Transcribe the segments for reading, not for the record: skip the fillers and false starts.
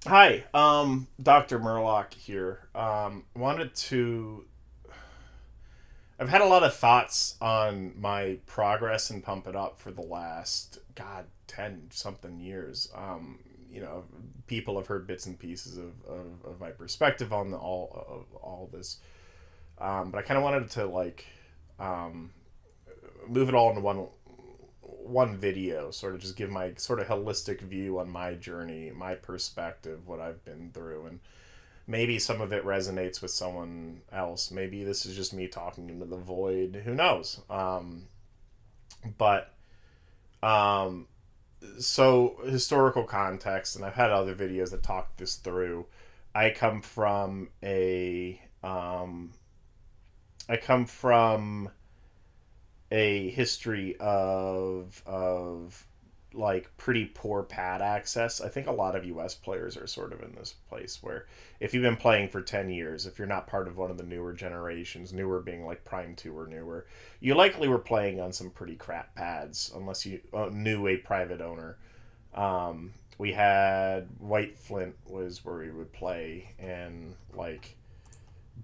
Hi, DrMurloc here. I've had a lot of thoughts on my progress in Pump It Up for the last, God, 10 something years. You know, people have heard bits and pieces of my perspective on all this. But I kind of wanted to, um, move it all into one video, sort of just give my sort of holistic view on my journey, my perspective, what I've been through, and maybe some of it resonates with someone else. Maybe this is just me talking into the void. Who knows? But um, so historical context, and I've had other videos that talk this through. I come from a I come from a history of like pretty poor pad access. I think a lot of US players are sort of in this place where if you've been playing for 10 years, if you're not part of one of the newer generations, newer being like Prime 2 or newer, you likely were playing on some pretty crap pads unless you knew a private owner. We had White Flint was where we would play, and like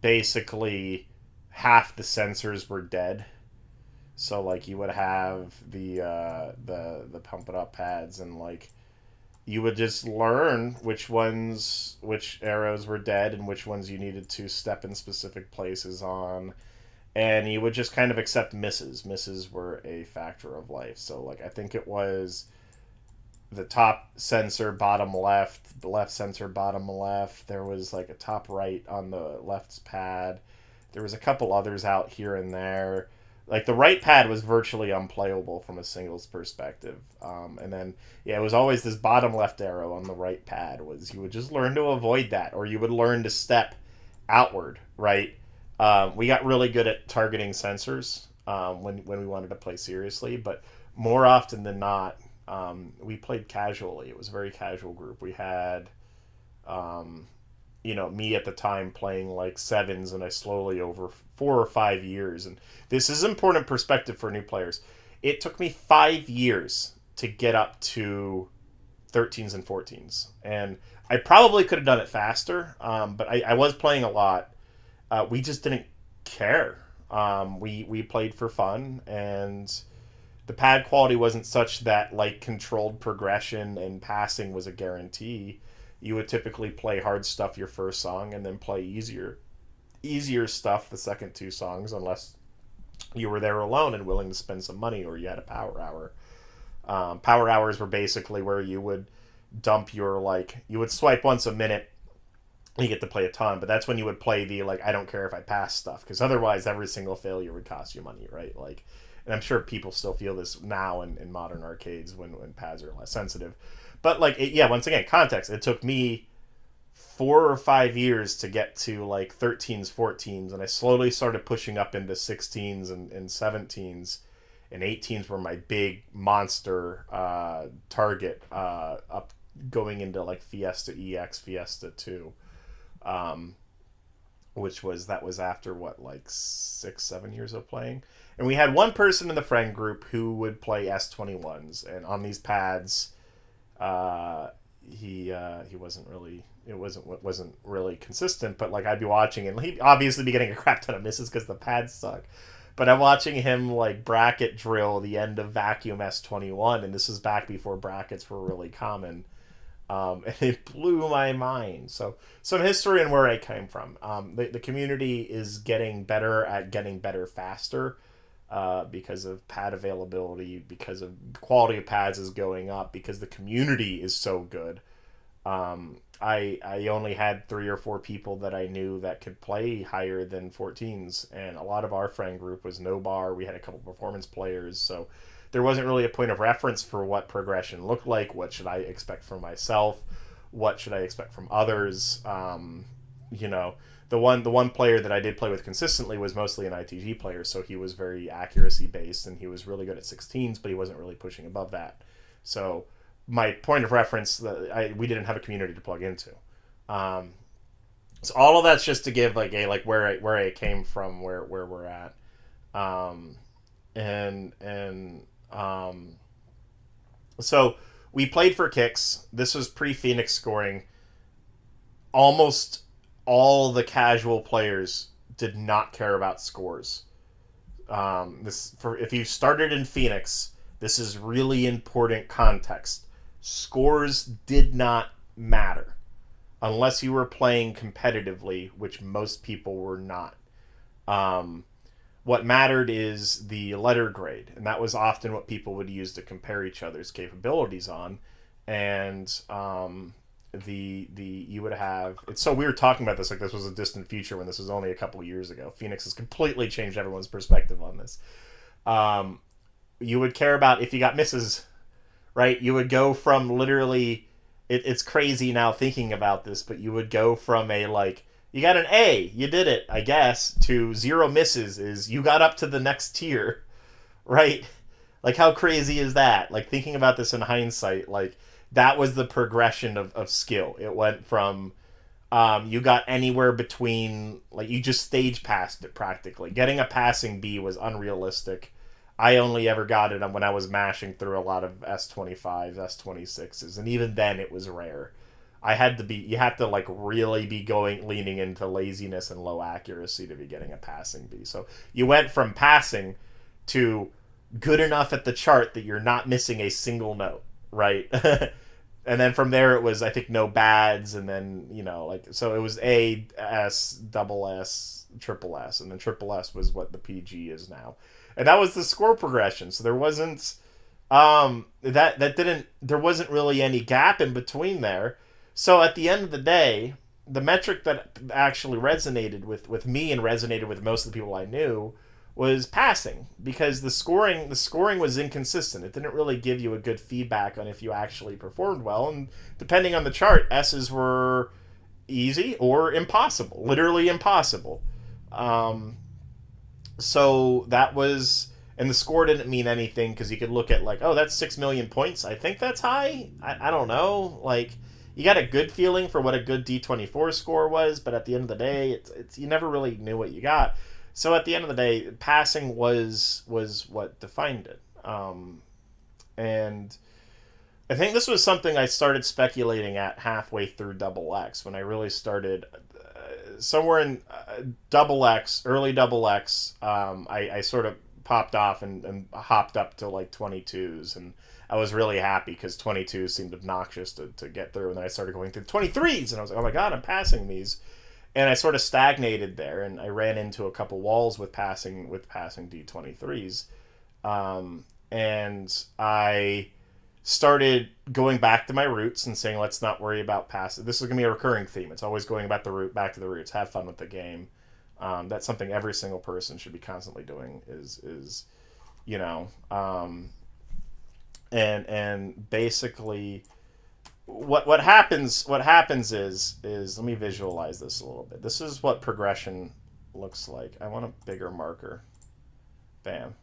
basically half the sensors were dead, so like you would have the pump it up pads, and like you would just learn which arrows were dead and which ones you needed to step in specific places on, and you would just kind of accept misses. Misses were a factor of life. So like I think it was the top sensor bottom left, the left sensor bottom left. There was like a top right on the left's pad. There was a couple others out here and there. Like the right pad was virtually unplayable from a singles perspective. And then yeah, it was always this bottom left arrow on the right pad. Was you would just learn to avoid that, or you would learn to step outward. Right. We got really good at targeting sensors when we wanted to play seriously, but more often than not, we played casually. It was a very casual group. We had, um, me at the time playing like sevens, and I slowly over 4 or 5 years. And this is important perspective for new players. It took me 5 years to get up to 13s and 14s, and I probably could have done it faster. But I was playing a lot. We just didn't care. We played for fun, and the pad quality wasn't such that like controlled progression and passing was a guarantee. You would typically play hard stuff your first song and then play easier stuff the second two songs, unless you were there alone and willing to spend some money, or you had a power hour. Power hours were basically where you would dump your, like, you would swipe once a minute, you get to play a ton, but that's when you would play the like I don't care if I pass stuff, because otherwise every single failure would cost you money, right? Like, and I'm sure people still feel this now in modern arcades when pads are less sensitive. But like yeah, once again, context. It took me 4 or 5 years to get to like 13s, 14s, and I slowly started pushing up into 16s and 17s, and 18s were my big monster target, up going into like Fiesta EX, Fiesta 2, um, which was that was after what, like 6, 7 years of playing. And we had one person in the friend group who would play S21s, and on these pads, uh, he wasn't really, it wasn't really consistent. But like I'd be watching, and he'd obviously be getting a crap ton of misses because the pads suck. But I'm watching him like bracket drill the end of Vacuum S21, and this is back before brackets were really common. And it blew my mind. So some history and where I came from. The community is getting better at getting better faster, because of pad availability, because of the quality of pads is going up, because the community is so good. I only had 3 or 4 people that I knew that could play higher than 14s, and a lot of our friend group was no bar. We had a couple performance players, so there wasn't really a point of reference for what progression looked like. What should I expect from myself? What should I expect from others? You know, the one player that I did play with consistently was mostly an ITG player, so he was very accuracy based, and he was really good at 16s, but he wasn't really pushing above that. So my point of reference, we didn't have a community to plug into. Um, so all of that's just to give like a like where I came from, where we're at, um, and so we played for kicks. This was pre Phoenix scoring. almost all the casual players did not care about scores. This for if you started in Phoenix, this is really important context. Scores did not matter unless you were playing competitively, which most people were not. Um, what mattered is the letter grade, and that was often what people would use to compare each other's capabilities on. And the you would have, it's so weird talking about this like this was a distant future when this was only a couple of years ago. Phoenix has completely changed everyone's perspective on this. Um, you would care about if you got misses, right? You would go from literally, it's crazy now thinking about this, but you would go from a like, you got an A, you did it, I guess, to zero misses is you got up to the next tier, right? Like, how crazy is that? Like, thinking about this in hindsight, like, that was the progression of skill. It went from you got anywhere between, like, you just stage passed it practically. Getting a passing B was unrealistic. I only ever got it when I was mashing through a lot of S25s, S26s, and even then it was rare. I had to be, you had to like really be leaning into laziness and low accuracy to be getting a passing B. So you went from passing to good enough at the chart that you're not missing a single note, right? And then from there it was, I think, no bads, and then, you know, like, so it was A, S, double S, triple S, and then triple S was what the PG is now. And that was the score progression. So there wasn't that didn't, there wasn't really any gap in between there. So at the end of the day, the metric that actually resonated with me and resonated with most of the people I knew was passing, because the scoring was inconsistent. It didn't really give you a good feedback on if you actually performed well, and depending on the chart, S's were easy or impossible, literally impossible. Um, so that was, and the score didn't mean anything because you could look at like, oh, that's 6 million points. I think that's high. I don't know. Like, you got a good feeling for what a good D24 score was, but at the end of the day, it's you never really knew what you got. So at the end of the day, passing was what defined it. And I think this was something I started speculating at halfway through Double X, when I really started somewhere in Double X, early Double X. I sort of popped off and hopped up to like 22s, and I was really happy because 22s seemed obnoxious to get through, and then I started going through 23s, and I was like, oh my god, I'm passing these. And I sort of stagnated there, and I ran into a couple walls with passing D23s, and I started going back to my roots and saying, let's not worry about passing. This is going to be a recurring theme. It's always going back to the roots. Have fun with the game. That's something every single person should be constantly doing. Is you know, and basically what happens is let me visualize this a little bit. This is what progression looks like. I want a bigger marker. Bam.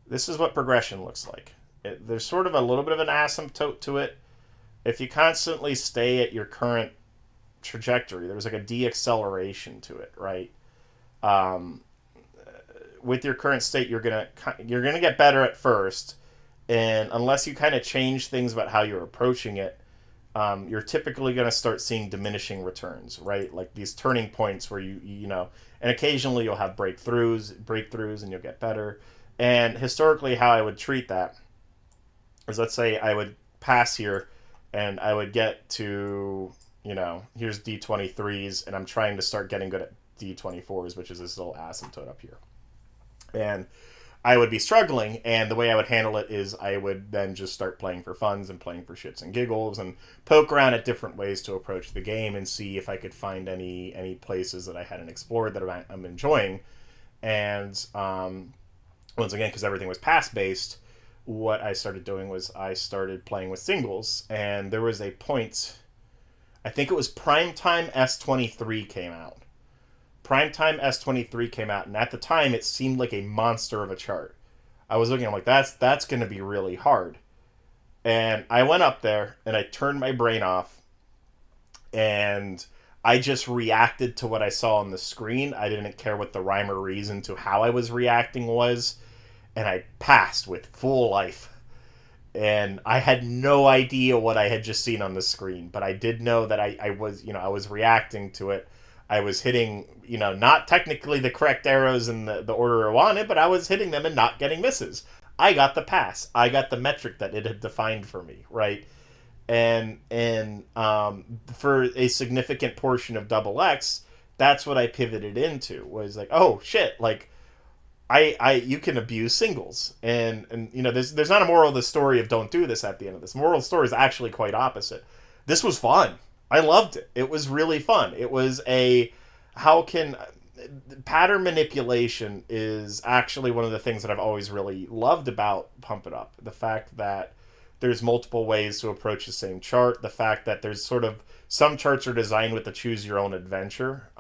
This is what progression looks like. There's sort of a little bit of an asymptote to it. If you constantly stay at your current trajectory, there's like a deacceleration to it, right? Um, with your current state, you're gonna get better at first, and unless you kind of change things about how you're approaching it, you're typically going to start seeing diminishing returns, right? Like these turning points where you know, and occasionally you'll have breakthroughs, and you'll get better. And historically, how I would treat that is, let's say I would pass here, and I would get to, you know, here's D23s, and I'm trying to start getting good at D24s, which is this little asymptote up here. And I would be struggling, and the way I would handle it is I would then just start playing for funs and playing for shits and giggles and poke around at different ways to approach the game and see if I could find any places that I hadn't explored that I'm enjoying. And once again, because everything was pass-based, what I started doing was I started playing with singles, and there was a point, I think it was Primetime S23 came out. Primetime S23 came out, and at the time it seemed like a monster of a chart. I was looking, I'm like, that's going to be really hard. And I went up there, and I turned my brain off, and I just reacted to what I saw on the screen. I didn't care what the rhyme or reason to how I was reacting was, and I passed with full life. and I had no idea what I had just seen on the screen, but I did know that I was, I was reacting to it. I was hitting, not technically the correct arrows in the order I wanted, but I was hitting them and not getting misses. I got the pass. I got the metric that it had defined for me, right? And for a significant portion of Double X, that's what I pivoted into, was like, oh shit, like you can abuse singles, and there's not a moral of the story of don't do this at the end of this. Moral of the story is actually quite opposite. This was fun. I loved it. It was really fun. It was a how can pattern manipulation is actually one of the things that I've always really loved about Pump It Up. The fact that there's multiple ways to approach the same chart. The fact that there's sort of some charts are designed with the choose your own adventure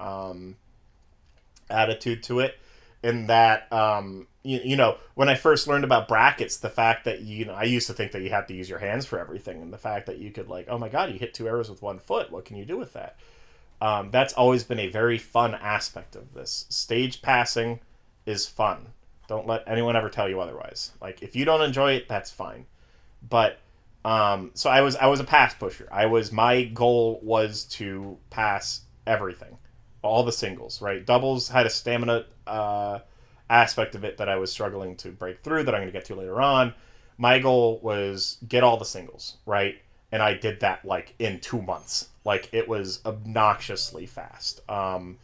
attitude to it. In that, when I first learned about brackets, the fact that I used to think that you had to use your hands for everything, and the fact that you could, like, oh my god, you hit 2 arrows with 1 foot. What can you do with that? That's always been a very fun aspect of this. Stage passing is fun. Don't let anyone ever tell you otherwise. Like, if you don't enjoy it, that's fine. But so I was a pass pusher. My goal was to pass everything, all the singles. Right, doubles had a stamina aspect of it that I was struggling to break through. That I'm going to get to later on. My goal was get all the singles right, and I did that like in 2 months. Like, it was obnoxiously fast. And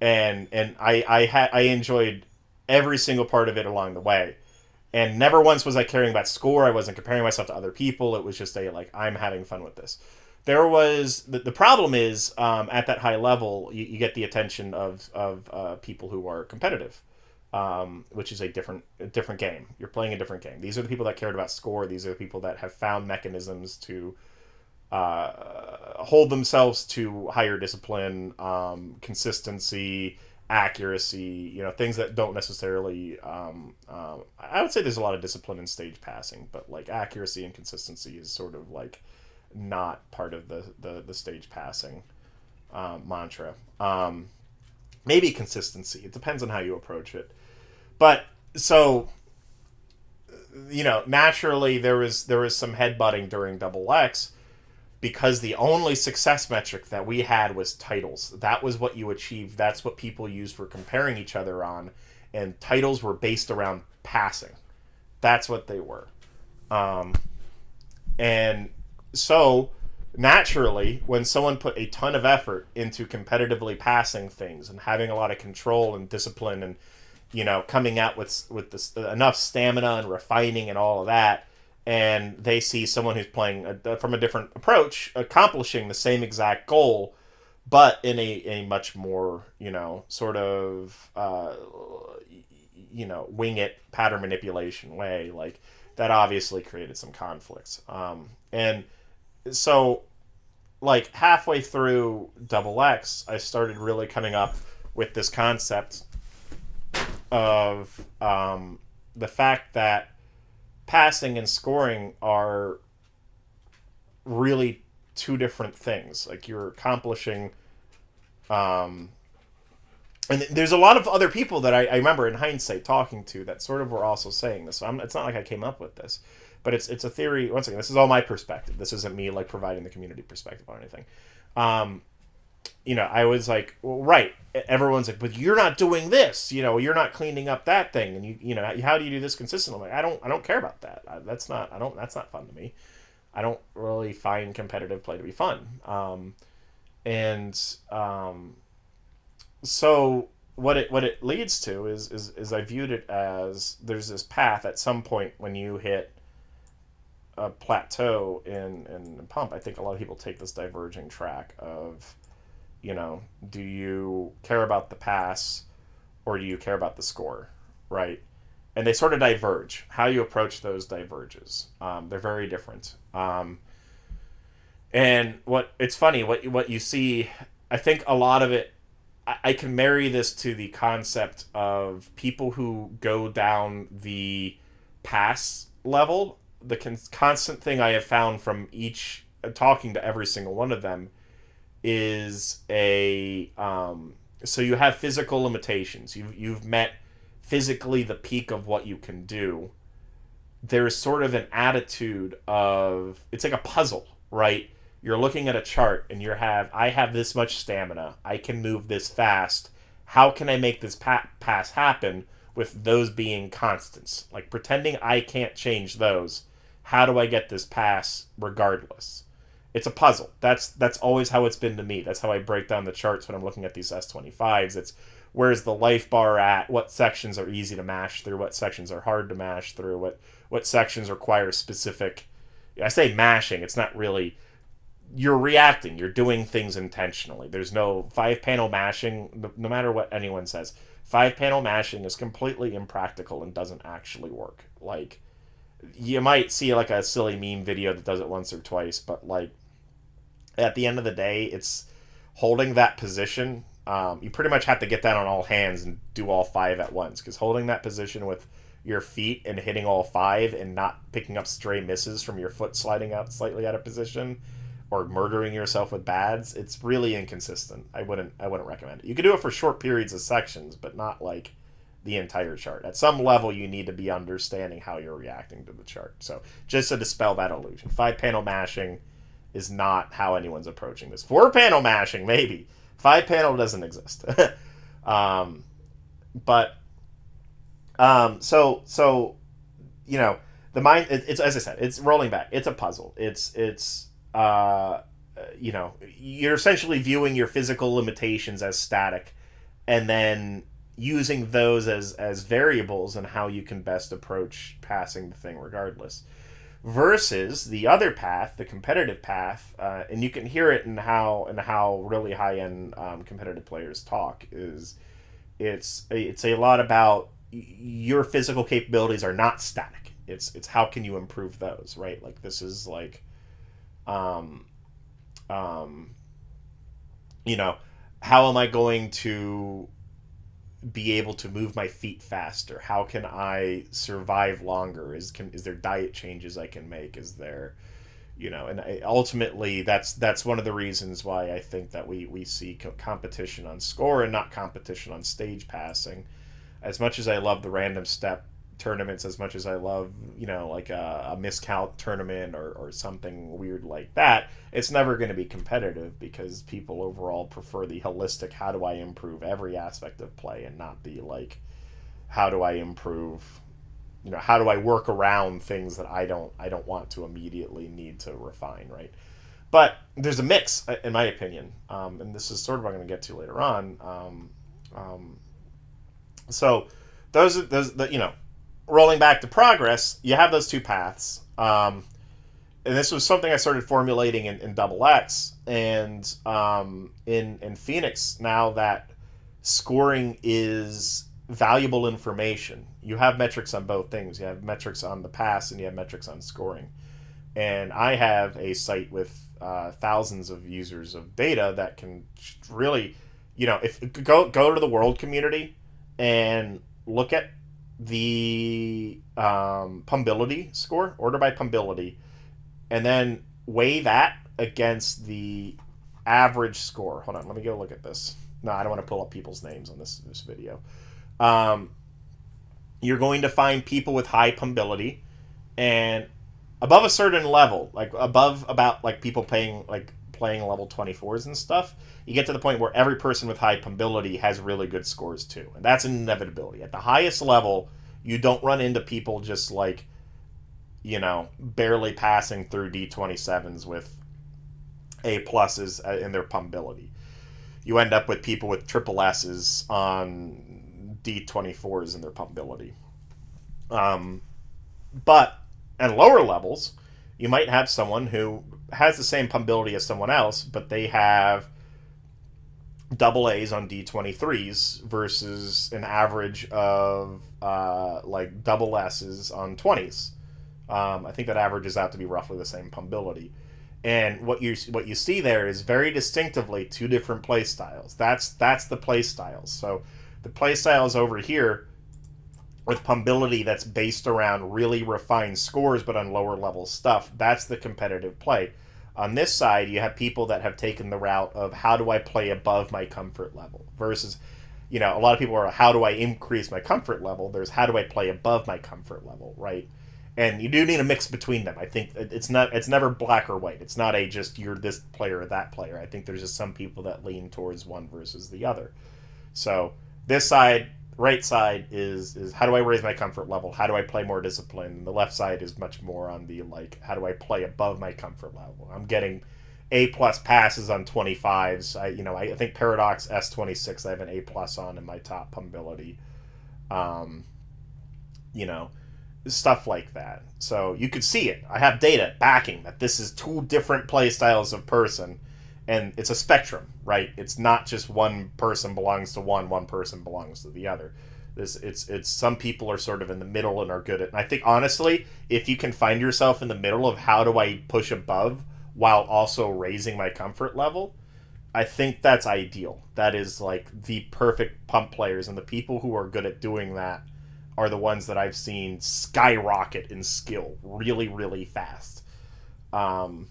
I enjoyed every single part of it along the way. And never once was I caring about score. I wasn't comparing myself to other people. It was just I'm having fun with this. There was the problem is at that high level, you get the attention of people who are competitive, which is a different game. You're playing a different game. These are the people that cared about score. These are the people that have found mechanisms to hold themselves to higher discipline, consistency, accuracy, things that don't necessarily I would say there's a lot of discipline in stage passing, but like accuracy and consistency is sort of like not part of the stage passing mantra. Maybe consistency, it depends on how you approach it. But so naturally there was some headbutting during Double X, because the only success metric that we had was titles. That was what you achieved. That's what people used for comparing each other on. And titles were based around passing. That's what they were. And so, naturally, when someone put a ton of effort into competitively passing things and having a lot of control and discipline and, coming out with this, enough stamina and refining and all of that, and they see someone who's playing from a different approach accomplishing the same exact goal, but in a much more sort of wing it pattern manipulation way, like that obviously created some conflicts. And so like halfway through Double X, I started really coming up with this concept of the fact that passing and scoring are really two different things. Like, you're accomplishing and there's a lot of other people that I remember in hindsight talking to that sort of were also saying this. So it's not like I came up with this, but it's a theory. Once again, this is all my perspective. This isn't me like providing the community perspective on anything. I was like, well, right. Everyone's like, but you're not doing this. You're not cleaning up that thing, and how do you do this consistently? I'm like, I don't care about that. That's not fun to me. I don't really find competitive play to be fun. So what it leads to is I viewed it as there's this path at some point when you hit a plateau in Pump. I think a lot of people take this diverging track of, do you care about the pass or do you care about the score, right? And they sort of diverge. How you approach those diverges. They're very different. And it's funny what you see. I think a lot of it. I can marry this to the concept of people who go down the pass level. The constant thing I have found from talking to every single one of them is so you have physical limitations. You've met physically the peak of what you can do, there's sort of an attitude of it's like a puzzle, right? You're looking at a chart and I have this much stamina. I can move this fast. How can I make this pass happen with those being constants? Like pretending I can't change those. How do I get this pass regardless? It's a puzzle. That's always how it's been to me. That's how I break down the charts when I'm looking at these S25s. It's where's the life bar at? What sections are easy to mash through? What sections are hard to mash through? What sections require specific? I say mashing. It's not really. You're reacting. You're doing things intentionally. There's no 5-panel mashing. No matter what anyone says, 5-panel mashing is completely impractical and doesn't actually work. Like you might see like a silly meme video that does it once or twice, but like at the end of the day, it's holding that position. You pretty much have to get down on all hands and do all 5 at once, because holding that position with your feet and hitting all 5 and not picking up stray misses from your foot sliding out slightly out of position or murdering yourself with bads, it's really inconsistent. I wouldn't recommend it. You could do it for short periods of sections, but not like the entire chart. At some level, you need to be understanding how you're reacting to the chart. So just to dispel that illusion, 5-panel mashing is not how anyone's approaching this. 4-panel mashing, maybe. 5-panel doesn't exist. But so you know, the mind. It's as I said, it's rolling back. It's a puzzle. It's you know, you're essentially viewing your physical limitations as static, and then using those as variables and how you can best approach passing the thing regardless. Versus the other path, the competitive path, and you can hear it in how really high end competitive players talk. Is it's a lot about your physical capabilities are not static. It's how can you improve those, right? Like this is like, um, um, you know, how am I going to be able to move my feet faster? How can I survive longer? Is there diet changes I can make? Is there, you know, and ultimately that's one of the reasons why I think that we see competition on score and not competition on stage passing. As much as I love the random step tournaments, as much as I love, you know, like a miscount tournament or something weird like that, it's never going to be competitive because people overall prefer the holistic, how do I improve every aspect of play, and not the like, how do I improve, you know, how do I work around things that I don't want to immediately need to refine, right? But there's a mix, in my opinion, and this is sort of what I'm going to get to later on. So those the, you know, rolling back to progress, you have those two paths. And this was something I started formulating in Double X, and in Phoenix, now that scoring is valuable information. You have metrics on both things. You have metrics on the pass and you have metrics on scoring. And I have a site with thousands of users of data that can really, you know, if go to the world community and look at the pumbability score, order by pumbability, and then weigh that against the average score. Hold on, let me go look at this. No, I don't want to pull up people's names on this video. Um, you're going to find people with high pumbability, and above a certain level, like above about like people playing level 24s and stuff, you get to the point where every person with high pumbability has really good scores too, and that's an inevitability. At the highest level, you don't run into people just like, you know, barely passing through D27s with A pluses in their pumbability. You end up with people with triple S's on D24s in their pumbability. But at lower levels, you might have someone who has the same pumbability as someone else, but they have double A's on D23s versus an average of like double S's on 20s. I think that averages out to be roughly the same pumbability. And what you see there is very distinctively two different play styles. That's the play styles. So the play styles over here with pumbability that's based around really refined scores but on lower level stuff, that's the competitive play. On this side, you have people that have taken the route of how do I play above my comfort level versus, you know, a lot of people are how do I increase my comfort level? There's how do I play above my comfort level, right? And you do need a mix between them. I think it's never black or white. It's not a just you're this player or that player. I think there's just some people that lean towards one versus the other. So this side, right side is how do I raise my comfort level? How do I play more discipline? The left side is much more on the like how do I play above my comfort level? I'm getting A plus passes on 25s. I think Paradox S26 I have an A plus on in my top pumpability. Um, you know, stuff like that. So you could see it. I have data backing that this is two different play styles of person, and it's a spectrum, right? It's not just one person belongs to one person belongs to the other. It's some people are sort of in the middle and are good at. And I think honestly, if you can find yourself in the middle of how do I push above while also raising my comfort level, I think that's ideal. That is like the perfect pump players, and the people who are good at doing that are the ones that I've seen skyrocket in skill really, really fast. Um,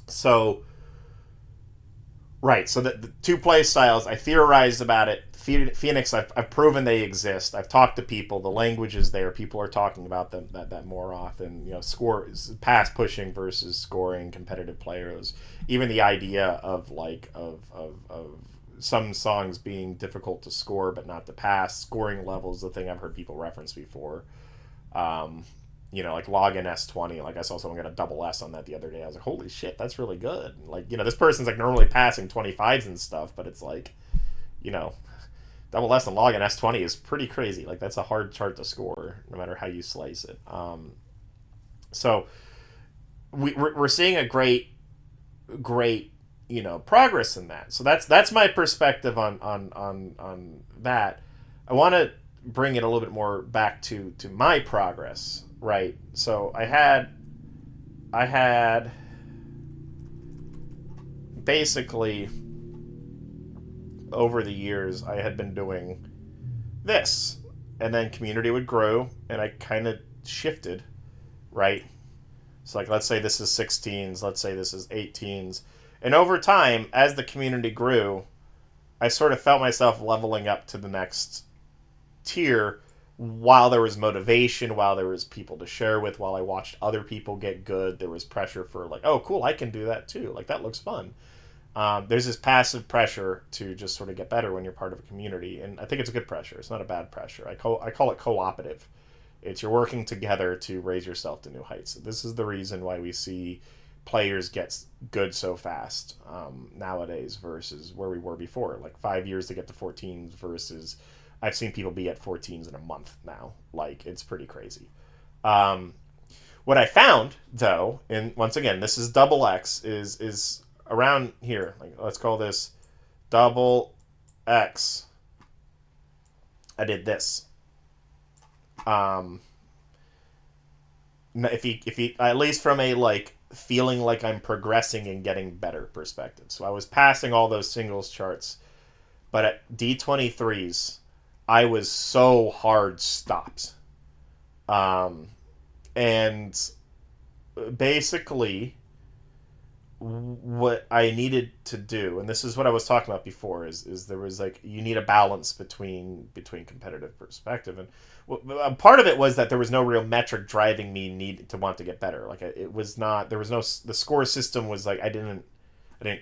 so, right. So the two play styles, I theorized about it. Phoenix, I've proven they exist. I've talked to people. The language is there. People are talking about them that more often. Score pass pushing versus scoring competitive players. Even the idea of some songs being difficult to score but not to pass. Scoring levels, the thing I've heard people reference before. Um, like login S20. Like I saw someone get a double S on that the other day. I was like, holy shit, that's really good. Like, this person's like normally passing 25s and stuff, but it's like, you know, double S and login S20 is pretty crazy. Like that's a hard chart to score, no matter how you slice it. So we're seeing a great progress in that. So that's my perspective on that. I want to bring it a little bit more back to my progress, right? So I had basically over the years I had been doing this, and then community would grow and I kind of shifted, right? So like let's say this is 16s, let's say this is 18s. And over time, as the community grew, I sort of felt myself leveling up to the next tier while there was motivation, while there was people to share with, while I watched other people get good. There was pressure for like, oh, cool, I can do that too. Like that looks fun. There's this passive pressure to just sort of get better when you're part of a community, and I think it's a good pressure. It's not a bad pressure. I call it cooperative. It's you're working together to raise yourself to new heights. This is the reason why we see players get good so fast nowadays versus where we were before. Like 5 years to get to 14s versus I've seen people be at 14s in a month now. Like it's pretty crazy. Um, what I found though, and once again, this is double X is around here. Like let's call this double X. I did this. Um, if you at least from a like feeling like I'm progressing and getting better perspective. So I was passing all those singles charts, but at D23s, I was so hard stopped. Um, and basically, what I needed to do, and this is what I was talking about before, is there was like you need a balance between competitive perspective, and part of it was that there was no real metric driving me need to want to get better. Like it was not there was no the score system was like I didn't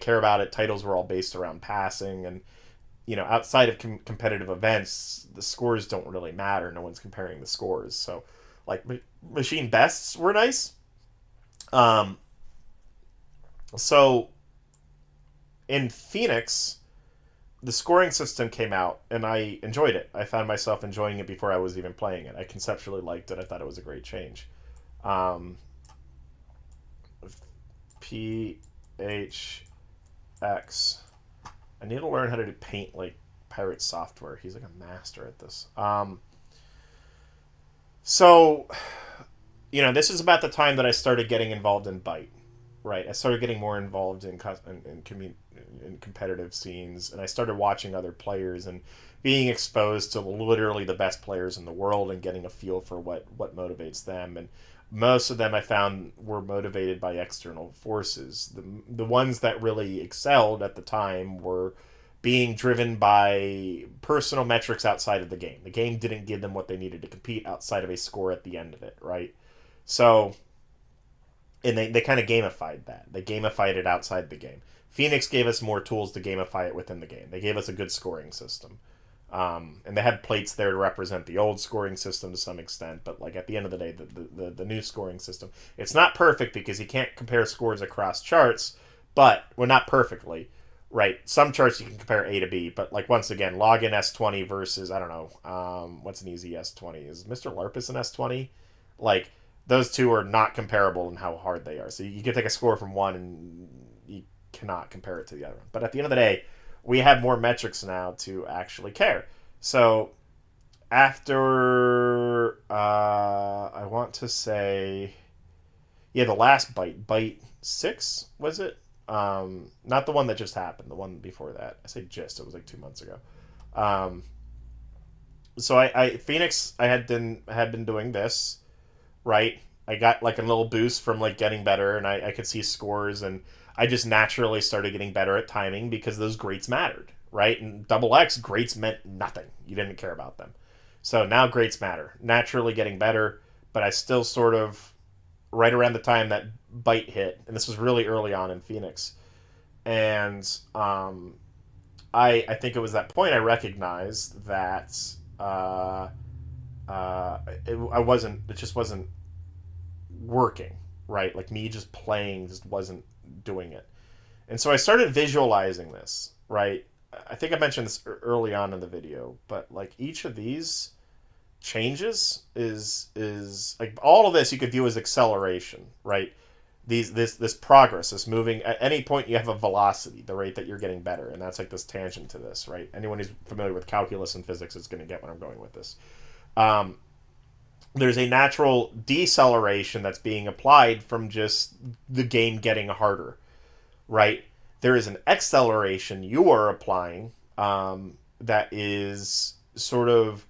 care about it. Titles were all based around passing, and outside of competitive events, the scores don't really matter. No one's comparing the scores, so like machine bests were nice. Um, so in Phoenix, the scoring system came out, and I enjoyed it. I found myself enjoying it before I was even playing it. I conceptually liked it. I thought it was a great change. Um, PHX. I need to learn how to do paint like Pirate Software. He's like a master at this. So, this is about the time that I started getting involved in Byte. Right, I started getting more involved in competitive scenes, and I started watching other players and being exposed to literally the best players in the world and getting a feel for what motivates them. And most of them I found were motivated by external forces. The ones that really excelled at the time were being driven by personal metrics outside of the game. The game didn't give them what they needed to compete outside of a score at the end of it, right? So, and they kind of gamified that. They gamified it outside the game. Phoenix gave us more tools to gamify it within the game. They gave us a good scoring system. And they had plates there to represent the old scoring system to some extent, but like at the end of the day, the new scoring system, it's not perfect because you can't compare scores across charts, but well, not perfectly, right? Some charts you can compare A to B, but like once again, login S20 versus I don't know, what's an easy S20? Is Mr. Larpus an S20? Like those two are not comparable in how hard they are. So you can take a score from one and you cannot compare it to the other one. But at the end of the day, we have more metrics now to actually care. So after I want to say, yeah, the last bite 6 was it? Not the one that just happened, the one before that. I say just, it was like 2 months ago. Um, so I Phoenix, I had been doing this, right? I got like a little boost from like getting better, and I could see scores, and I just naturally started getting better at timing because those greats mattered, right? And double X greats meant nothing. You didn't care about them. So now greats matter. Naturally getting better, but I still sort of right around the time that bite hit, and this was really early on in Phoenix, and I think it was that point I recognized that I wasn't. It just wasn't working, right? Like me just playing just wasn't doing it. And so I started visualizing this, right? I think I mentioned this early on in the video, but like each of these changes is like all of this you could view as acceleration, right? This progress, this moving at any point you have a velocity, the rate that you're getting better, and that's like this tangent to this, right? Anyone who's familiar with calculus and physics is going to get where I'm going with this. Um, there's a natural deceleration that's being applied from just the game getting harder, right? There is an acceleration you are applying that is sort of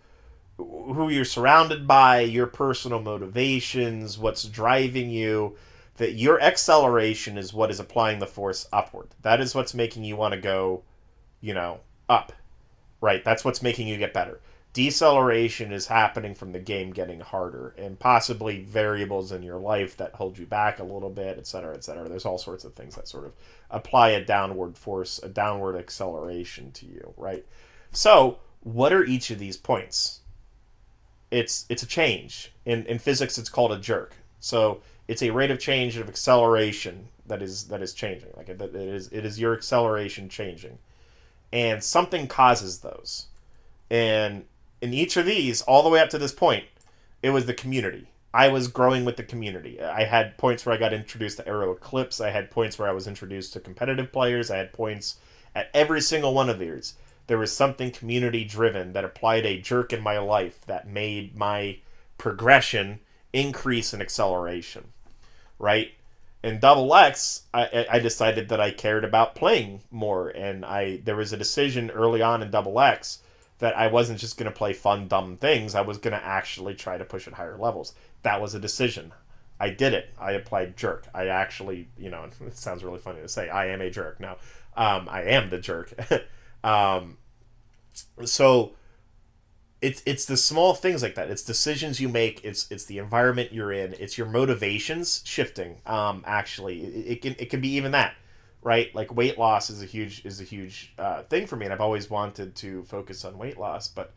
who you're surrounded by, your personal motivations, what's driving you. That your acceleration is what is applying the force upward. That is what's making you want to go, up, right? That's what's making you get better. Deceleration is happening from the game getting harder and possibly variables in your life that hold you back a little bit, et cetera, et cetera. There's all sorts of things that sort of apply a downward force, a downward acceleration to you, right? So, what are each of these points? It's a change. In physics, it's called a jerk. So, it's a rate of change of acceleration that is changing. Like it is your acceleration changing, and something causes those. And in each of these, all the way up to this point, it was the community. I was growing with the community. I had points where I got introduced to Aero Eclipse. I had points where I was introduced to competitive players. I had points at every single one of these. There was something community driven that applied a jerk in my life that made my progression increase in acceleration, right? In Double X, I decided that I cared about playing more, and there was a decision early on in Double X that I wasn't just going to play fun, dumb things. I was going to actually try to push at higher levels. That was a decision. I did it. I applied jerk. I actually, it sounds really funny to say, I am a jerk. No, I am the jerk. um, so it's the small things like that. It's decisions you make. It's the environment you're in. It's your motivations shifting. Actually, it can be even that, right? Like weight loss is a huge thing for me, and I've always wanted to focus on weight loss. But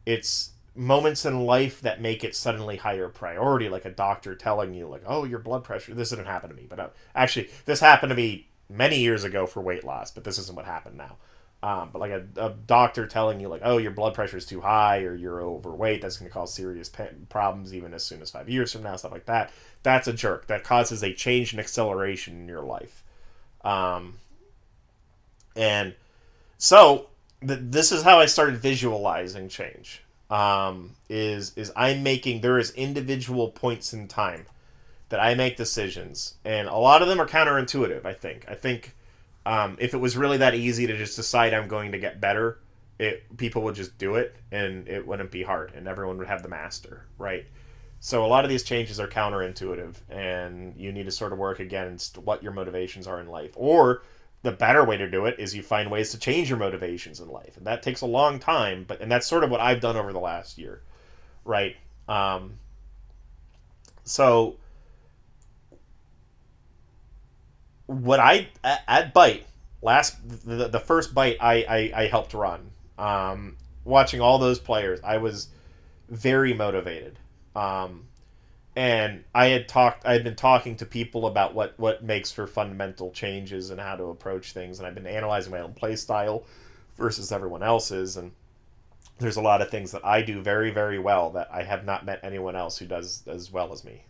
it's moments in life that make it suddenly higher priority, like a doctor telling you, like, "Oh, your blood pressure." This didn't happen to me, but actually, this happened to me many years ago for weight loss. But this isn't what happened now. But like a doctor telling you like, oh, your blood pressure is too high or you're overweight, that's going to cause serious problems even as soon as 5 years from now, stuff like that. That's a jerk. That causes a change in acceleration in your life. Um, and so this is how I started visualizing change. Is I'm making there is individual points in time that I make decisions, and a lot of them are counterintuitive. I think if it was really that easy to just decide I'm going to get better, people would just do it, and it wouldn't be hard, and everyone would have the master, right? So a lot of these changes are counterintuitive, and you need to sort of work against what your motivations are in life. Or the better way to do it is you find ways to change your motivations in life, and that takes a long time. And that's sort of what I've done over the last year, right? So what I at Bite last the first Bite I helped run, watching all those players, I was very motivated. Um, and I had been talking to people about what makes for fundamental changes and how to approach things, and I've been analyzing my own play style versus everyone else's, and there's a lot of things that I do very, very well that I have not met anyone else who does as well as me.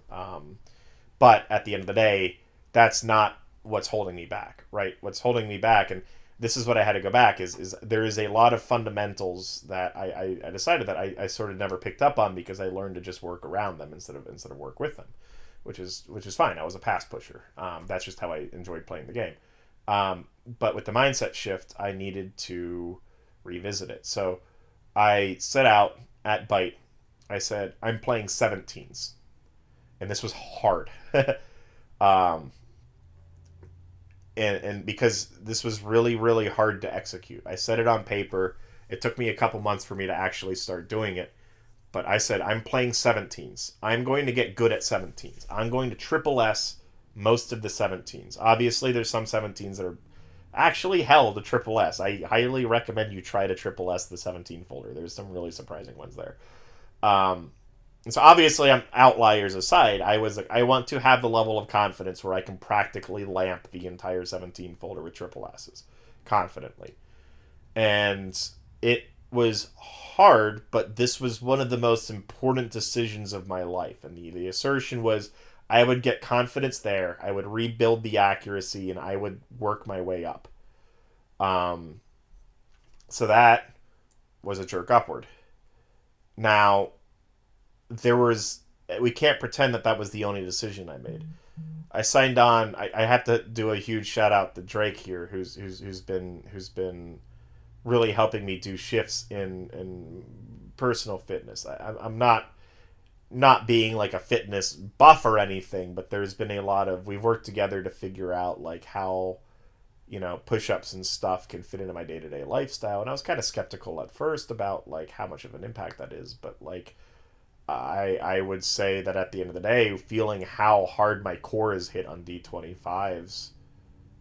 But at the end of the day, that's not what's holding me back, right? What's holding me back, and this is what I had to go back, is there is a lot of fundamentals that I decided that I sort of never picked up on because I learned to just work around them instead of work with them, which is fine. I was a pass pusher. That's just how I enjoyed playing the game. But with the mindset shift, I needed to revisit it. So I set out at Bite. I said I'm playing 17s, and this was hard. um, and because this was really, really hard to execute. I set it on paper. It took me a couple months for me to actually start doing it. But I said, I'm playing 17s. I'm going to get good at 17s. I'm going to triple S most of the 17s. Obviously, there's some 17s that are actually hell to triple S. I highly recommend you try to triple S the 17 folder. There's some really surprising ones there. Um, and so obviously, I'm outliers aside. I was like, I want to have the level of confidence where I can practically lamp the entire 17 folder with triple S's confidently. And it was hard, but this was one of the most important decisions of my life. And the assertion was I would get confidence there, I would rebuild the accuracy, and I would work my way up. Um, so that was a jerk upward. Now, there was we can't pretend that that was the only decision I made. I signed on. I have to do a huge shout out to Drake here, who's been really helping me do shifts in personal fitness. I'm not being like a fitness buff or anything, but there's been a lot of we've worked together to figure out like how push-ups and stuff can fit into my day-to-day lifestyle. And I was kind of skeptical at first about like how much of an impact that is, but like I would say that at the end of the day, feeling how hard my core is hit on D25s,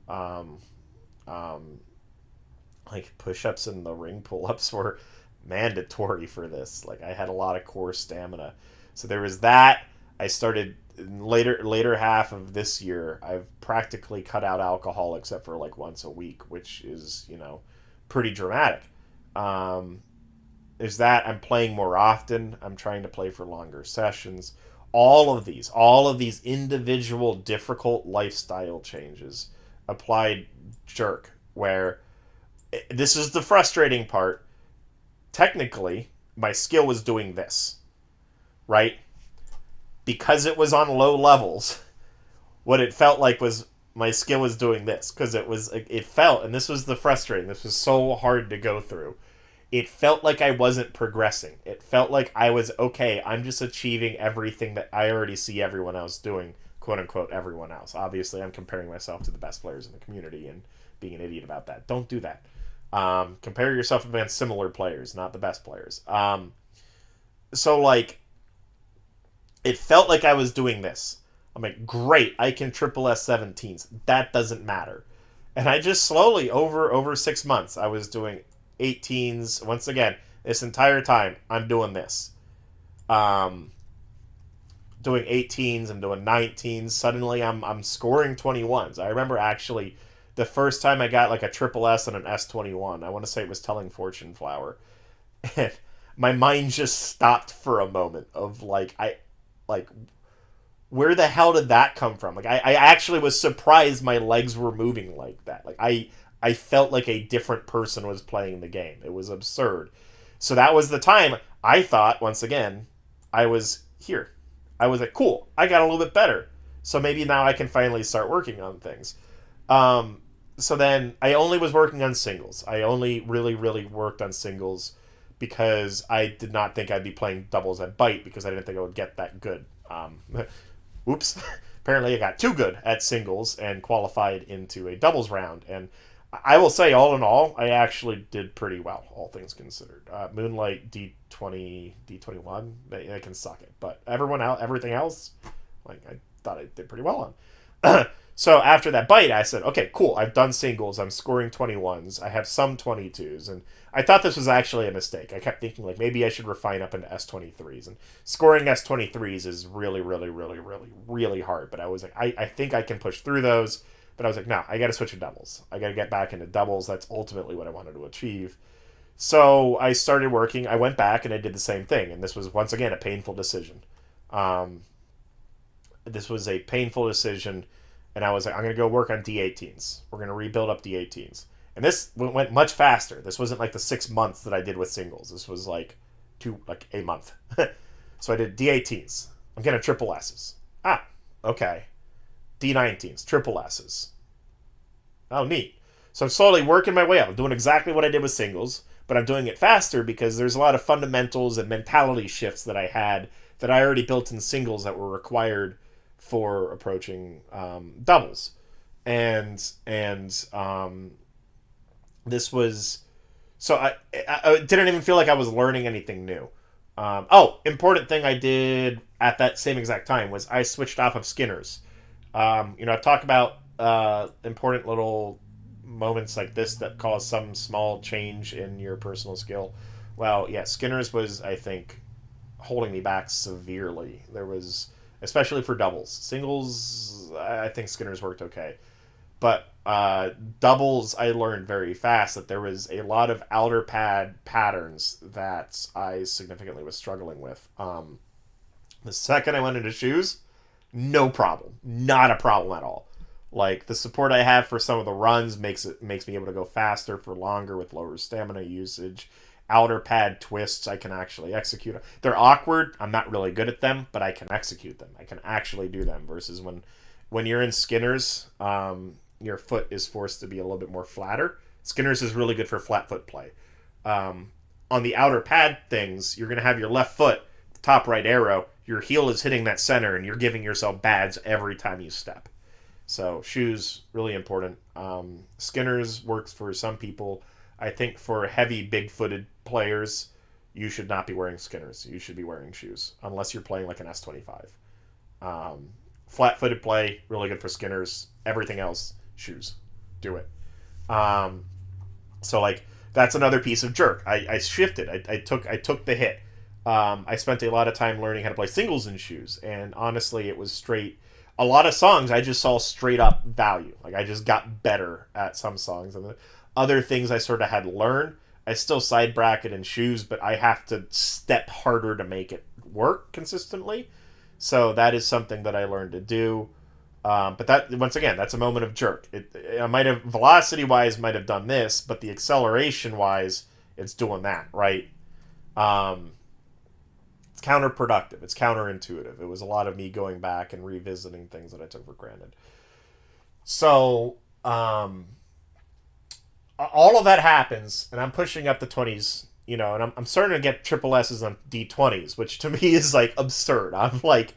um, um, like push-ups and the ring pull-ups were mandatory for this. Like I had a lot of core stamina, so there was that. I started later half of this year. I've practically cut out alcohol except for like once a week, which is pretty dramatic. Um, is that I'm playing more often. I'm trying to play for longer sessions. All of these individual difficult lifestyle changes applied jerk where this is the frustrating part. Technically, my skill was doing this, right? Because it was on low levels, what it felt like was my skill was doing this because it felt, and this was the frustrating. This was so hard to go through. It felt like I wasn't progressing. It felt like I was okay. I'm just achieving everything that I already see everyone else doing, quote unquote, everyone else. Obviously, I'm comparing myself to the best players in the community and being an idiot about that. Don't do that. Compare yourself against similar players, not the best players. So like, it felt like I was doing this. I'm like, great, I can triple S 17s. That doesn't matter. And I just slowly over 6 months, I was doing 18s. Once again, this entire time, I'm doing this. Um, doing 18s, I'm doing 19s. Suddenly, I'm scoring 21s. I remember actually the first time I got like a triple S and an S21. I want to say it was telling Fortune Flower, and my mind just stopped for a moment of like where the hell did that come from? Like I actually was surprised my legs were moving like that. Like I felt like a different person was playing the game. It was absurd. So that was the time I thought, once again, I was here. I was like, cool, I got a little bit better. So maybe now I can finally start working on things. So then I only was working on singles. I only really, really worked on singles because I did not think I'd be playing doubles at Bite because I didn't think I would get that good. Oops. Apparently I got too good at singles and qualified into a doubles round. And I will say, all in all, I actually did pretty well, all things considered. Moonlight D20, D21, they can suck it. But everything else, Like, I thought I did pretty well on. So after that bite, I said, okay, cool. I've done singles. I'm scoring 21s. I have some 22s. And I thought this was actually a mistake. I kept thinking, like, maybe I should refine up into S23s. And scoring S23s is really, really, really, really, really hard. But I was like, I think I can push through those. But I was like, no, I got to switch to doubles. I got to get back into doubles. That's ultimately what I wanted to achieve. So I started working. I went back and I did the same thing. And this was, once again, a painful decision. Um, this was a painful decision. And I was like, I'm going to go work on D18s. We're going to rebuild up D18s. And this went much faster. This wasn't like the 6 months that I did with singles. This was like a month. So I did D18s. I'm getting triple S's. Ah, okay. D19s, triple S's. Oh, neat. So I'm slowly working my way up. I'm doing exactly what I did with singles, but I'm doing it faster because there's a lot of fundamentals and mentality shifts that I had that I already built in singles that were required for approaching doubles. And this was... So I didn't even feel like I was learning anything new. Important thing I did at that same exact time was I switched off of Skinners. I've talked about important little moments like this that cause some small change in your personal skill. Well, yeah, Skinners was, I think, holding me back severely. There was, especially for doubles. Singles, I think Skinners worked okay. But doubles, I learned very fast that there was a lot of outer pad patterns that I significantly was struggling with. The second I went into shoes, no problem. Not a problem at all. Like, the support I have for some of the runs makes me able to go faster for longer with lower stamina usage. Outer pad twists I can actually execute. They're awkward. I'm not really good at them, but I can execute them. I can actually do them. Versus when you're in Skinners, your foot is forced to be a little bit more flatter. Skinners is really good for flat foot play. On the outer pad things, you're going to have your left foot, top right arrow. Your heel is hitting that center, and you're giving yourself bads every time you step. So shoes, really important. Skinners works for some people. I think for heavy, big-footed players, you should not be wearing Skinners. You should be wearing shoes, unless you're playing like an S25. Flat-footed play, really good for Skinners. Everything else, shoes. Do it. So, like, that's another piece of jerk. I shifted. I took the hit. I spent a lot of time learning how to play singles in shoes, and honestly, it was straight... A lot of songs, I just saw straight up value. Like, I just got better at some songs. And the other things I sort of had to learn, I still side bracket in shoes, but I have to step harder to make it work consistently. So that is something that I learned to do. But that, once again, that's a moment of jerk. I might have, velocity-wise, might have done this, but the acceleration-wise, it's doing that, right? It's counterproductive. It's counterintuitive. It was a lot of me going back and revisiting things that I took for granted. So, all of that happens, and I'm pushing up the 20s, and I'm starting to get triple S's on D20s, which to me is, like, absurd. I'm like,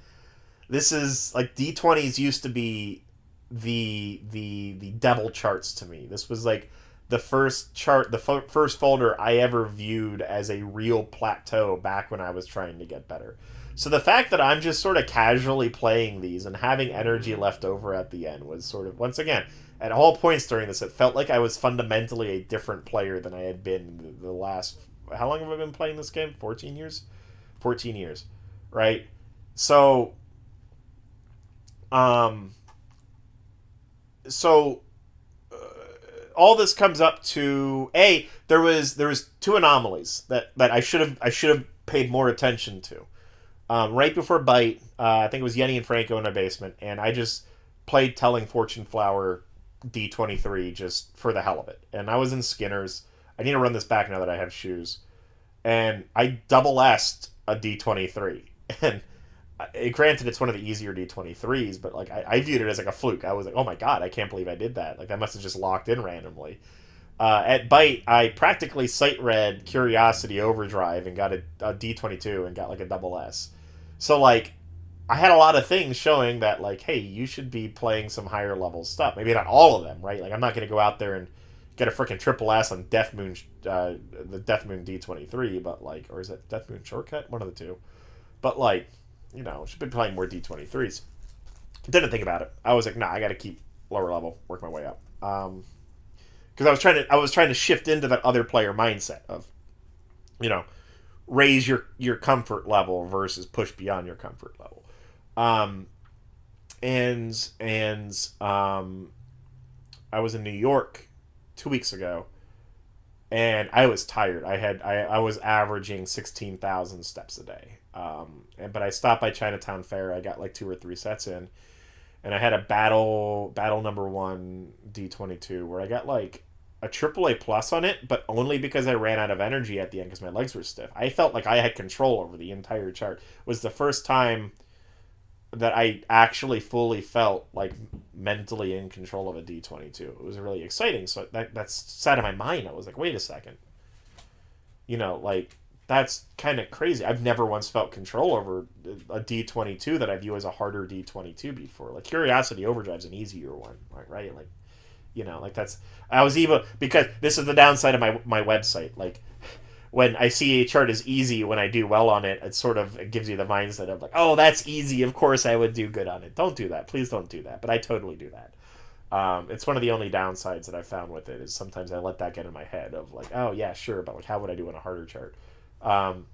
this is, like, D20s used to be the devil charts to me. This was, like, the first chart, the first folder I ever viewed as a real plateau back when I was trying to get better. So the fact that I'm just sort of casually playing these and having energy left over at the end was sort of, once again, at all points during this, it felt like I was fundamentally a different player than I had been the last... How long have I been playing this game? 14 years? 14 years, right? So, all this comes up to there was two anomalies that I should have paid more attention to. Right before Bite, I think it was Yenny and Franco in my basement, and I just played Telling Fortune Flower D23 just for the hell of it. And I was in Skinners. I need to run this back now that I have shoes. And I double S'd a D23. And granted, it's one of the easier D23s, but like I viewed it as like a fluke. I was like, oh my god, I can't believe I did that. Like, that must have just locked in randomly. At Bite, I practically sight read Curiosity Overdrive and got a D22 and got like a double S. So like, I had a lot of things showing that like, hey, you should be playing some higher level stuff. Maybe not all of them, right? Like, I'm not going to go out there and get a freaking triple S on Death Moon, the Death Moon D23, but like, or is it Death Moon Shortcut? One of the two. But like, should be playing more D23s. Didn't think about it. I was like, nah, I got to keep lower level, work my way up. Because I was trying to shift into that other player mindset of, you know, raise your comfort level versus push beyond your comfort level. Um, and I was in New York 2 weeks ago, and I was tired. I was averaging 16,000 steps a day. But I stopped by Chinatown Fair. I got like 2 or 3 sets in, and I had a battle number one D22 where I got like a AAA plus on it, but only because I ran out of energy at the end because my legs were stiff. I felt like I had control over the entire chart. It was the first time that I actually fully felt like mentally in control of a D22. It was really exciting. So that's sat in my mind. I was like, wait a second. Like that's kind of crazy. I've never once felt control over a D22 that I view as a harder D22 before. Like Curiosity Overdrive's an easier one, right? Like, like that's I was even because this is the downside of my website. Like when I see a chart as easy when I do well on it, it gives you the mindset of like, oh, that's easy. Of course I would do good on it. Don't do that. Please don't do that. But I totally do that. It's one of the only downsides that I found with it is sometimes I let that get in my head of like, oh yeah, sure, but like how would I do in a harder chart? Um,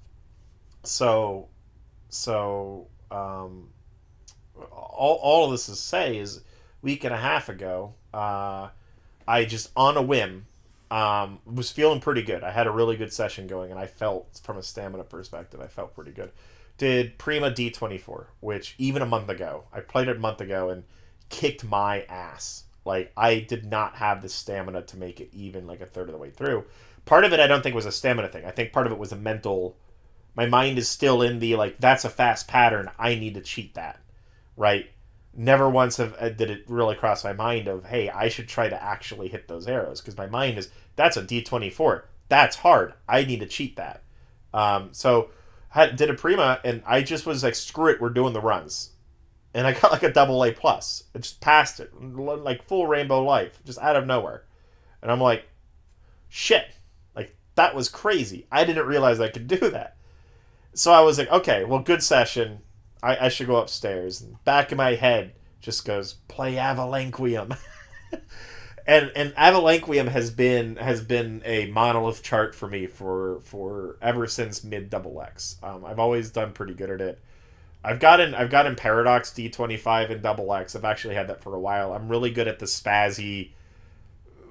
so so all of this to say is week and a half ago, I just on a whim was feeling pretty good. I had a really good session going, and I felt from a stamina perspective, I felt pretty good. Did Prima D24, which even a month ago, I played it a month ago and kicked my ass. Like I did not have the stamina to make it even like a third of the way through. Part of it I don't think was a stamina thing. I think part of it was a mental. My mind is still in the like that's a fast pattern. I need to cheat that, right? Never once did it really cross my mind of hey I should try to actually hit those arrows because my mind is that's a D24 that's hard I need to cheat that. So did a Prima and I just was like screw it we're doing the runs and I got like a double A plus. It just passed it like full rainbow life just out of nowhere, and I'm like shit like that was crazy. I didn't realize I could do that. So I was like okay well good session. I should go upstairs. And back in my head just goes play Avalanquium. and Avalanquium has been a monolith chart for me for ever since mid double X. I've always done pretty good at it. I've gotten Paradox D25 and double X. I've actually had that for a while. I'm really good at the spazzy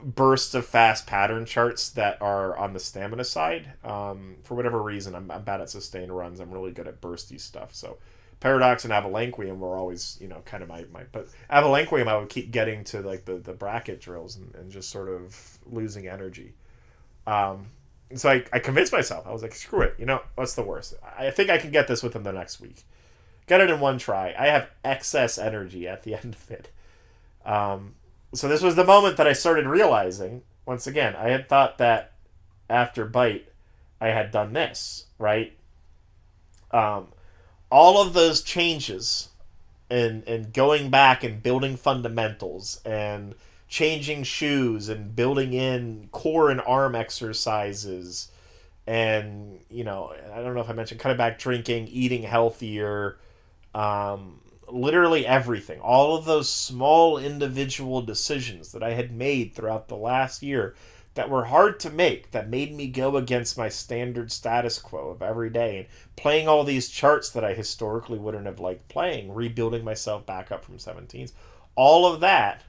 bursts of fast pattern charts that are on the stamina side. For whatever reason, I'm bad at sustained runs. I'm really good at bursty stuff. So Paradox and Avalanquium were always, kind of my but Avalanquium I would keep getting to like the bracket drills and just sort of losing energy. So I convinced myself. I was like, screw it. What's the worst? I think I can get this within the next week. Get it in one try. I have excess energy at the end of it. So this was the moment that I started realizing, once again, I had thought that after Bite, I had done this, right? All of those changes and going back and building fundamentals and changing shoes and building in core and arm exercises and I don't know if I mentioned cutting back drinking, eating healthier, literally everything, all of those small individual decisions that I had made throughout the last year that were hard to make, that made me go against my standard status quo of every day, and playing all these charts that I historically wouldn't have liked playing, rebuilding myself back up from 17s, all of that,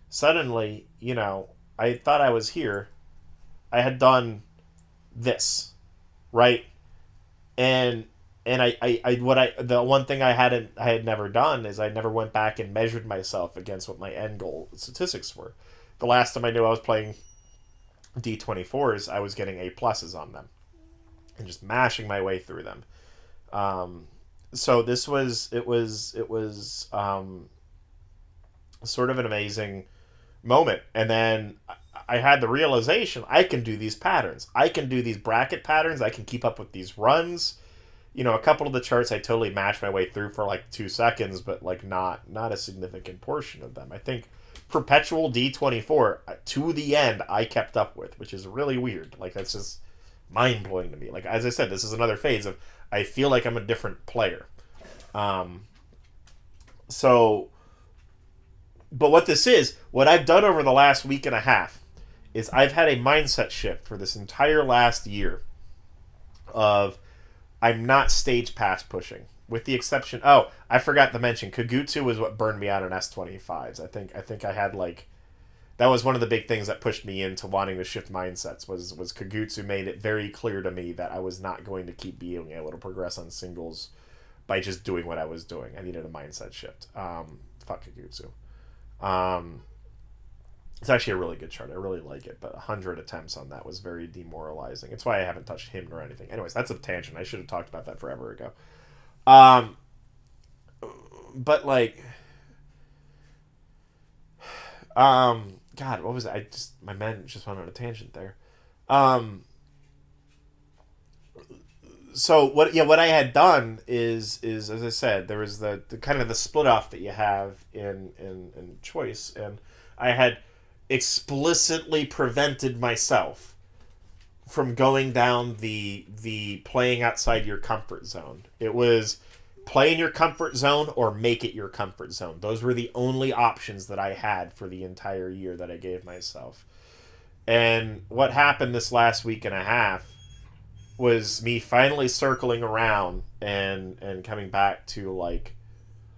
suddenly, I thought I was here. I had done this, right? And the one thing I had never done is I never went back and measured myself against what my end goal statistics were. The last time I knew I was playing D24s, I was getting A pluses on them and just mashing my way through them. So this was sort of an amazing moment. And then I had the realization I can do these patterns. I can do these bracket patterns. I can keep up with these runs. A couple of the charts I totally mashed my way through for like 2 seconds, but like not a significant portion of them. I think Perpetual D24 to the end I kept up with, which is really weird. Like that's just mind blowing to me. Like as I said, this is another phase of I feel like I'm a different player. So But what I've done over the last week and a half, is I've had a mindset shift for this entire last year of I'm not stage pass pushing. With the exception, oh, I forgot to mention, Kagutsu was what burned me out on S25s. I think I had like that was one of the big things that pushed me into wanting to shift mindsets was Kagutsu made it very clear to me that I was not going to keep being able to progress on singles by just doing what I was doing. I needed a mindset shift. Fuck Kagutsu. Um, it's actually a really good chart. I really like it, but 100 attempts on that was very demoralizing. It's why I haven't touched him or anything. Anyways, that's a tangent. I should have talked about that forever ago. Um, but like, God, what was it? My man just went on a tangent there. Um, so what? Yeah, what I had done is as I said, there was the kind of the split off that you have in choice, and I had explicitly prevented myself from going down the playing outside your comfort zone. It was play in your comfort zone or make it your comfort zone. Those were the only options that I had for the entire year that I gave myself. And what happened this last week and a half was me finally circling around and coming back to like,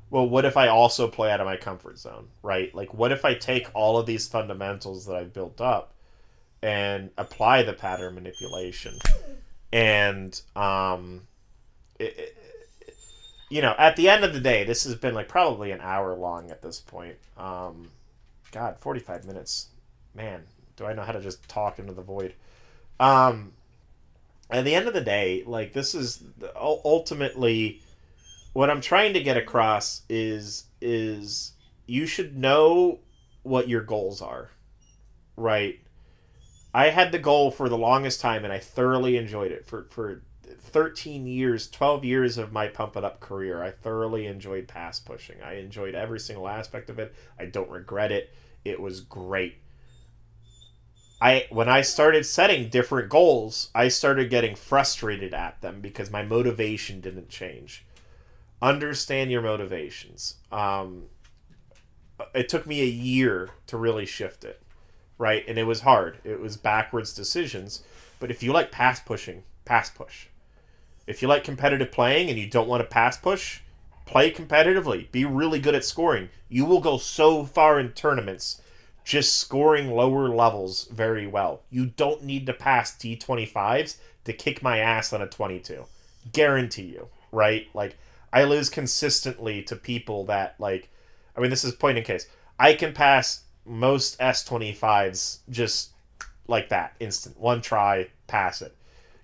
well, what if I also play out of my comfort zone, right? Like, what if I take all of these fundamentals that I've built up and apply the pattern manipulation? And it, at the end of the day, this has been like probably an hour long at this point. God, 45 minutes, man. Do I know how to just talk into the void? Um, at the end of the day, like this is ultimately what I'm trying to get across is you should know what your goals are, right? I had the goal for the longest time, and I thoroughly enjoyed it for 13 years, 12 years of my pump it up career. I thoroughly enjoyed pass pushing. I enjoyed every single aspect of it. I don't regret it. It was great. When I started setting different goals, I started getting frustrated at them because my motivation didn't change. Understand your motivations. It took me a year to really shift it, right? And it was hard. It was backwards decisions. But if you like pass pushing, pass push. If you like competitive playing and you don't want to pass push, play competitively. Be really good at scoring. You will go so far in tournaments just scoring lower levels very well. You don't need to pass D25s to kick my ass on a 22. Guarantee you, right? Like, I lose consistently to people that, like, I mean, this is point in case. I can pass most S25s just like that, instant. One try, pass it.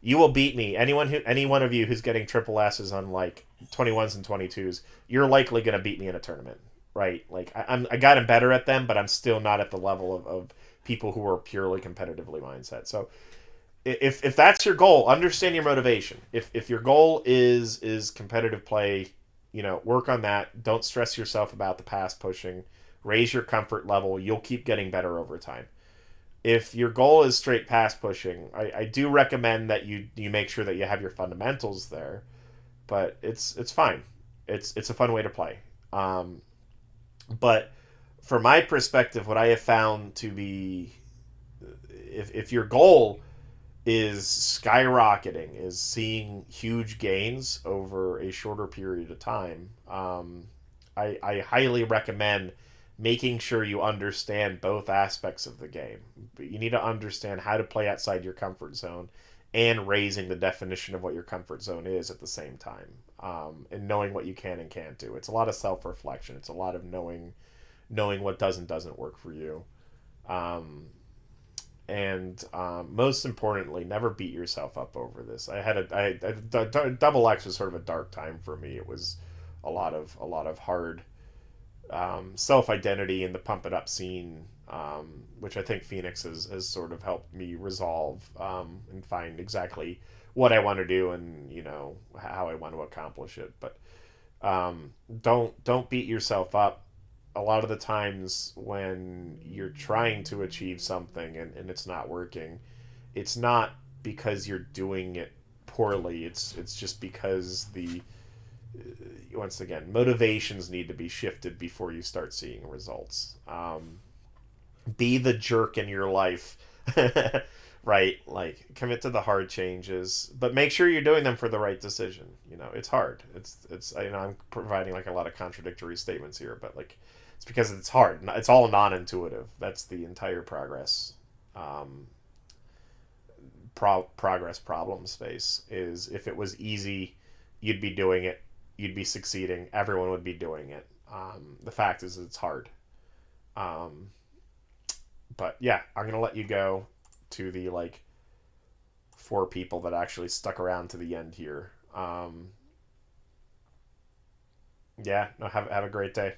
You will beat me. Any one of you who's getting triple S's on like 21s and 22s, you're likely going to beat me in a tournament, right? Like I got better at them, but I'm still not at the level of people who are purely competitively mindset. So if that's your goal, understand your motivation. If your goal is competitive play, work on that. Don't stress yourself about the pass pushing. Raise your comfort level. You'll keep getting better over time. If your goal is straight pass pushing, I do recommend that you make sure that you have your fundamentals there. But it's fine. It's a fun way to play. But from my perspective, what I have found to be, if your goal is skyrocketing, is seeing huge gains over a shorter period of time, I highly recommend making sure you understand both aspects of the game. You need to understand how to play outside your comfort zone and raising the definition of what your comfort zone is at the same time, and knowing what you can and can't do. It's a lot of self-reflection. It's a lot of knowing what does and doesn't work for you. And most importantly, never beat yourself up over this. Double X was sort of a dark time for me. It was a lot of hard self identity in the pump it up scene, which I think Phoenix has sort of helped me resolve, and find exactly what I want to do and how I want to accomplish it. But don't beat yourself up. A lot of the times when you're trying to achieve something and it's not working, it's not because you're doing it poorly. It's just because once again, motivations need to be shifted before you start seeing results. Be the jerk in your life. Right, like commit to the hard changes, but make sure you're doing them for the right decision. It's hard. It's I'm providing like a lot of contradictory statements here, but like it's because it's hard. It's all non-intuitive. That's the entire progress progress problem space. Is if it was easy, you'd be doing it, you'd be succeeding, everyone would be doing it. The fact is it's hard. um, but yeah, I'm gonna let you go to the like four people that actually stuck around to the end here. Yeah, no, have a great day.